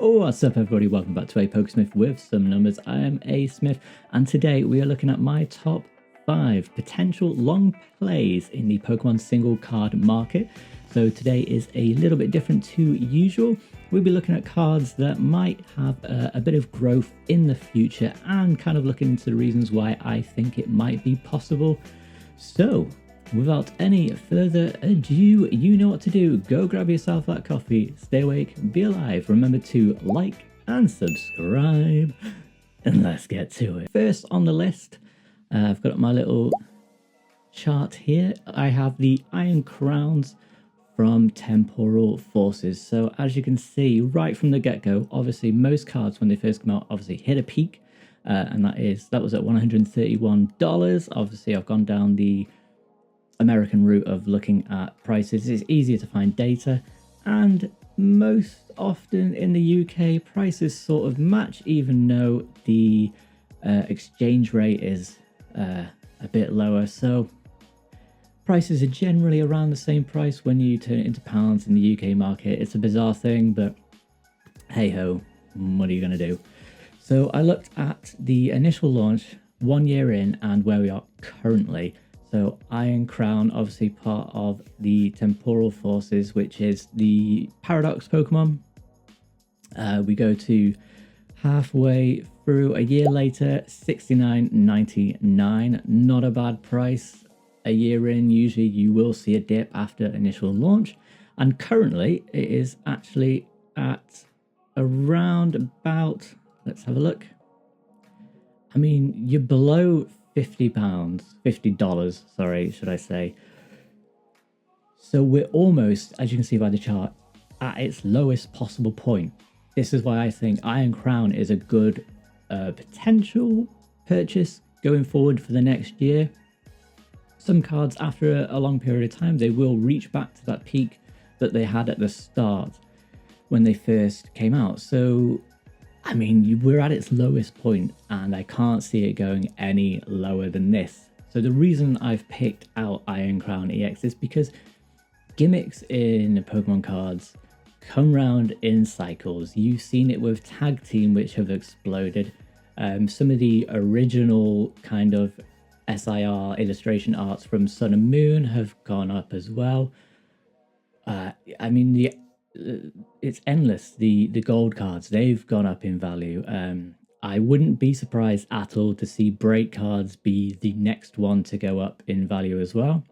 What's up everybody, welcome back to a Pokesmith with some numbers. I am A Smith and today we are looking at my top 5 potential long plays in the Pokemon single card market. So today is a little bit different to usual. We'll be looking at cards that might have a bit of growth in the future and kind of looking into the reasons why I think it might be possible. So without any further ado, you know what to do. Go grab yourself that coffee, stay awake, be alive. Remember to like and subscribe, and let's get to it. First on the list, I've got my little chart here. I have the Iron Crowns from Temporal Forces. So as you can see right from the get-go, obviously most cards when they first come out obviously hit a peak, and that was at $131. Obviously I've gone down the American route of looking at prices. It's easier to find data, and most often in the UK prices sort of match, even though the exchange rate is a bit lower. So prices are generally around the same price when you turn it into pounds in the UK market. It's a bizarre thing, but hey ho, what are you going to do? So I looked at the initial launch 1 year in and where we are currently. So Iron Crown, obviously part of the Temporal Forces, which is the Paradox Pokemon. We go to halfway through a year later, $69.99. Not a bad price. A year in, usually you will see a dip after initial launch. And currently it is actually at around about, let's have a look. I mean, you're below $50, sorry, should I say. So we're almost, as you can see by the chart, at its lowest possible point. This is why I think Iron Crown is a good potential purchase going forward for the next year. Some cards, after a long period of time, they will reach back to that peak that they had at the start when they first came out. So I mean, we're at its lowest point and I can't see it going any lower than this. So the reason I've picked out Iron Crown EX is because gimmicks in Pokemon cards come round in cycles. You've seen it with Tag Team, which have exploded. Some of the original kind of SIR illustration arts from Sun and Moon have gone up as well. I mean, it's endless. The gold cards, they've gone up in value. I wouldn't be surprised at all to see break cards be the next one to go up in value as well.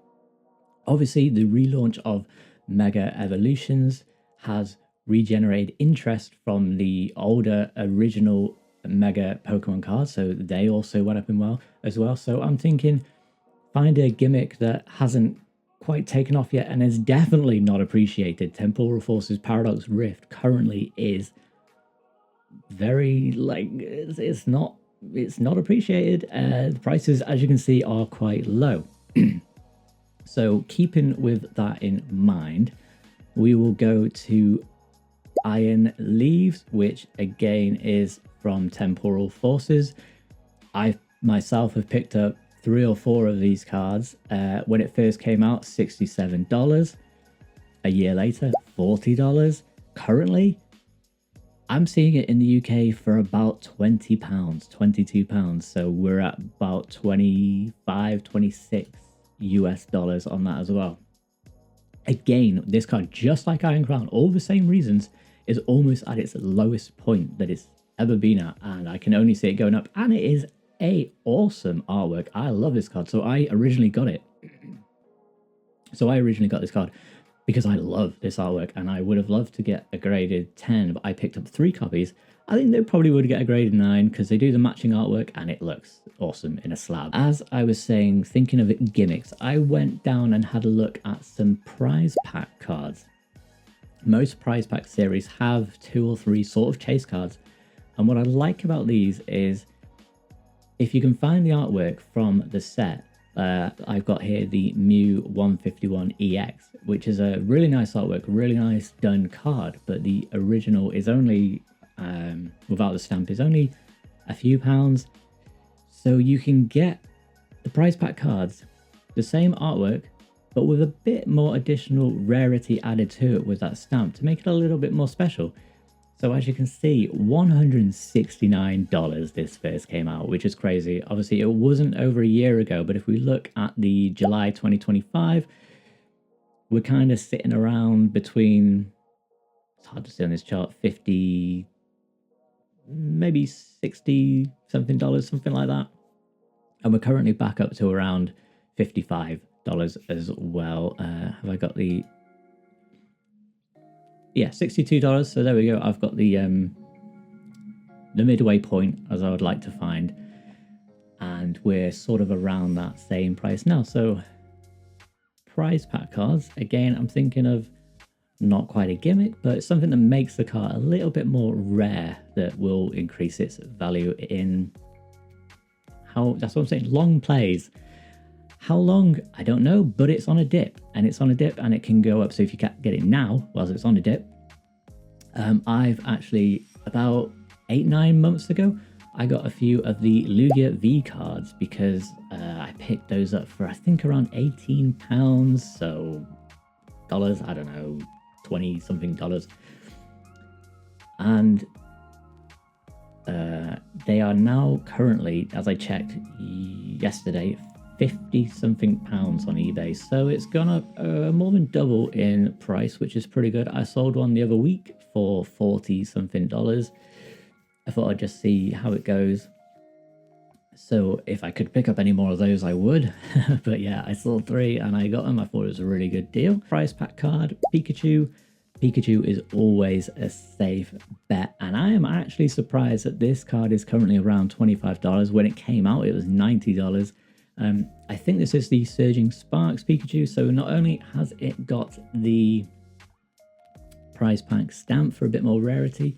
Obviously the relaunch of Mega Evolutions has regenerated interest from the older original Mega Pokemon cards, so they also went up in well as well. So I'm thinking, find a gimmick that hasn't quite taken off yet and is definitely not appreciated. Temporal Forces Paradox Rift currently is very, like, it's not appreciated. The prices, as you can see, are quite low. So keeping with that in mind, we will go to Iron Leaves, which again is from Temporal Forces. I myself have picked up 3 or 4 of these cards. When it first came out, $67. A year later, $40. Currently, I'm seeing it in the UK for about £20, £22. So we're at about 25, 26 US dollars on that as well. Again, this card, just like Iron Crown, all the same reasons, is almost at its lowest point that it's ever been at, and I can only see it going up. And it is a awesome artwork. I love this card. So I originally got it. So I originally got this card because I love this artwork, and I would have loved to get a graded 10, but I picked up 3 copies. I think they probably would get a graded 9 because they do the matching artwork and it looks awesome in a slab. As I was saying, thinking of it gimmicks, I went down and had a look at some prize pack cards. Most prize pack series have 2 or 3 sort of chase cards, and what I like about these is if you can find the artwork from the set. I've got here the Mew 151 EX, which is a really nice artwork, really nice done card, but the original is only, without the stamp, is only a few pounds. So you can get the prize pack cards, the same artwork, but with a bit more additional rarity added to it with that stamp to make it a little bit more special. So as you can see, $169 this first came out, which is crazy. Obviously, it wasn't over a year ago, but if we look at the July 2025, we're kind of sitting around between, it's hard to see on this chart, 50, maybe 60 something dollars, something like that. And we're currently back up to around $55 as well. Have I got the... Yeah, $62. So there we go. I've got the midway point as I would like to find. And we're sort of around that same price now. So prize pack cards, again, I'm thinking of not quite a gimmick, but it's something that makes the card a little bit more rare that will increase its value in how, that's what I'm saying, long plays. How long? I don't know, but it's on a dip, and it's on a dip and it can go up. So if you can't get it now whilst it's on a dip, I've actually, about 8-9 months ago, I got a few of the Lugia V cards because I picked those up for I think around £18, so dollars, I don't know, 20 something dollars. And they are now currently, as I checked yesterday, 50 something pounds on eBay. So it's gone up more than double in price, which is pretty good. I sold one the other week for 40 something dollars. I thought I'd just see how it goes. So if I could pick up any more of those, I would. But yeah, I sold 3 and I got them. I thought it was a really good deal. Prize pack card, Pikachu. Pikachu is always a safe bet. And I am actually surprised that this card is currently around $25. When it came out, it was $90. I think this is the Surging Sparks Pikachu. So not only has it got the prize pack stamp for a bit more rarity,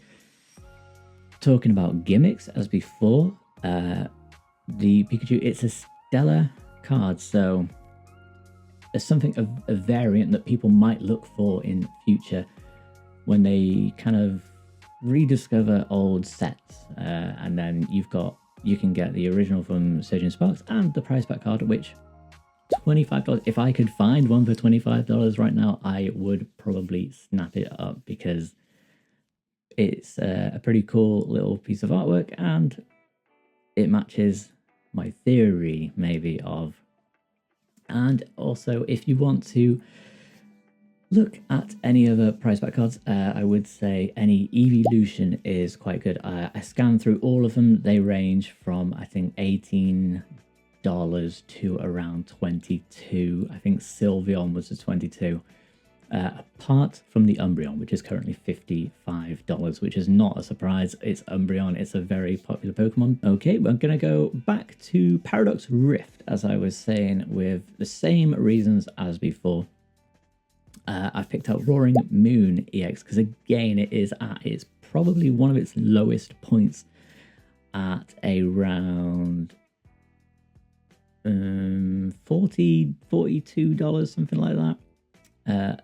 talking about gimmicks as before, the Pikachu, it's a stellar card, so there's something of a variant that people might look for in future when they kind of rediscover old sets, and then you can get the original from Surging Sparks and the prize pack card, which $25. If I could find one for $25 right now, I would probably snap it up because it's a pretty cool little piece of artwork and it matches my theory maybe of. And also, if you want to look at any other prize pack cards, I would say any Evolution is quite good. I scanned through all of them. They range from, I think, $18 to around 22. I think Sylveon was the 22. Apart from the Umbreon, which is currently $55, which is not a surprise. It's Umbreon. It's a very popular Pokemon. Okay, we're going to go back to Paradox Rift, as I was saying, with the same reasons as before. I've picked out Roaring Moon EX because, again, it is at its probably one of its lowest points at around $40, $42, something like that.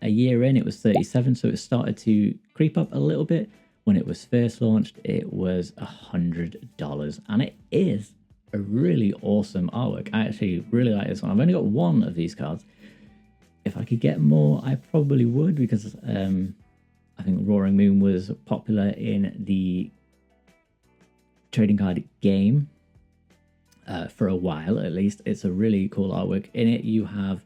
A year in, it was 37, so it started to creep up a little bit. When it was first launched, it was $100, and it is a really awesome artwork. I actually really like this one. I've only got one of these cards. If I could get more, I probably would, because I think Roaring Moon was popular in the trading card game for a while, at least. It's a really cool artwork. In it, you have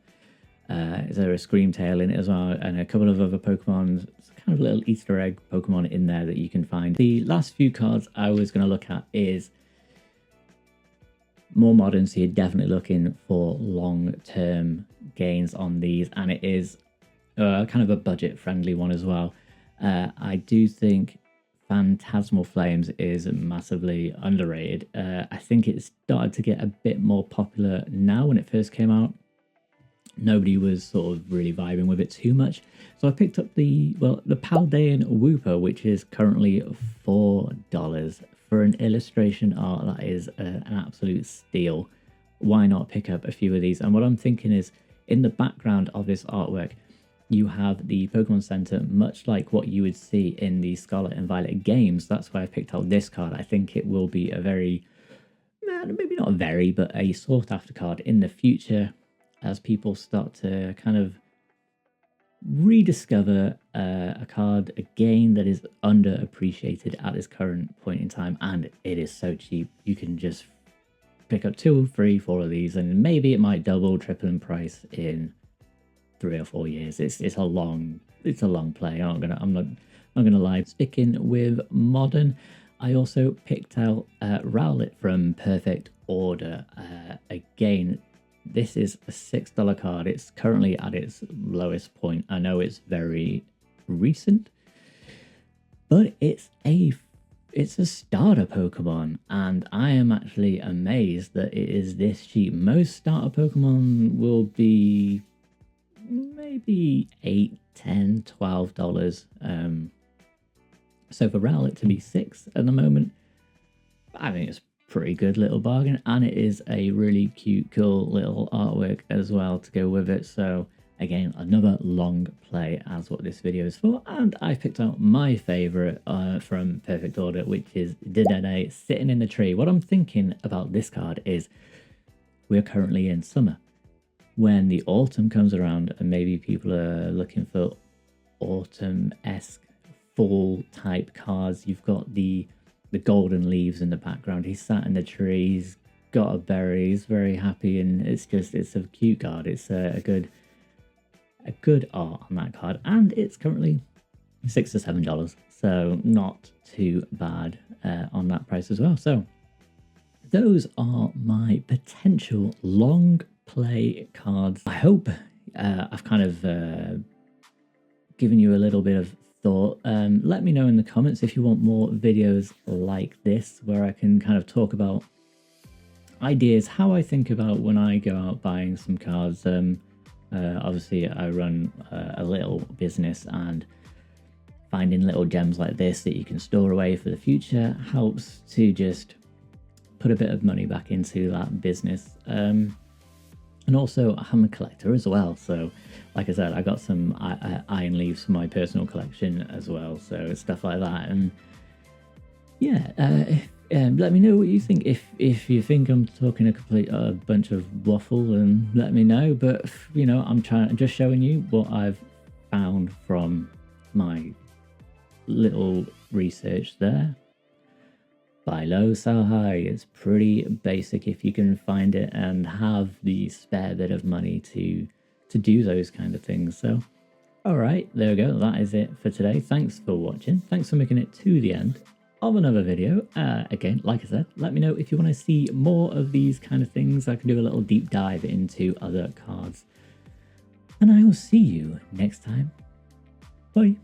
is there a Screamtail in it as well, and a couple of other Pokemon. It's kind of a little Easter egg Pokemon in there that you can find. The last few cards I was going to look at is more modern, so you're definitely looking for long-term gains on these, and it is kind of a budget-friendly one as well. I do think Phantasmal Flames is massively underrated. I think it started to get a bit more popular now. When it first came out, nobody was sort of really vibing with it too much. So I picked up the Paldean Wooper, which is currently $4 for an illustration art that is an absolute steal. Why not pick up a few of these? And what I'm thinking is, in the background of this artwork, you have the Pokemon Center, much like what you would see in the Scarlet and Violet games. That's why I picked out this card. I think it will be a very, maybe not very, but a sought after card in the future, as people start to kind of rediscover a card again that is underappreciated at this current point in time, and it is so cheap. You can just pick up 2, 3, 4 of these, and maybe it might double, triple in price in 3 or 4 years. It's a long play. I'm not gonna lie. Sticking with modern, I also picked out Rowlet from Perfect Order. Again, this is a $6 card. It's currently at its lowest point. I know it's very recent, but it's a starter Pokemon, and I am actually amazed that it is this cheap. Most starter Pokemon will be maybe $8, $10, $12. So for Rowlet to be $6 at the moment, I think it's pretty good little bargain, and it is a really cute, cool little artwork as well to go with it. So again, another long play as what this video is for, and I picked out my favorite from Perfect Order, which is Dedenne sitting in the tree. What I'm thinking about this card is we're currently in summer. When the autumn comes around and maybe people are looking for autumn-esque fall type cards, you've got the golden leaves in the background. He's sat in the tree, he's got a berry, he's very happy, and it's a cute card. It's a good art on that card, and it's currently $6 to $7, so not too bad on that price as well. So those are my potential long play cards. I hope I've kind of given you a little bit of thought. Let me know in the comments if you want more videos like this, where I can kind of talk about ideas, how I think about when I go out buying some cards. Obviously I run a little business, and finding little gems like this that you can store away for the future helps to just put a bit of money back into that business. And also I'm a collector as well, so like I said, I got some iron leaves for my personal collection as well, so stuff like that. And yeah, let me know what you think. If you think I'm talking a complete bunch of waffle, then let me know. But you know, I'm just showing you what I've found from my little research there. Buy low, sell high. It's pretty basic if you can find it and have the spare bit of money to do those kind of things. So all right, there we go. That is it for today. Thanks for watching. Thanks for making it to the end of another video. Again, like I said, let me know if you want to see more of these kind of things. I can do a little deep dive into other cards, and I will see you next time. Bye.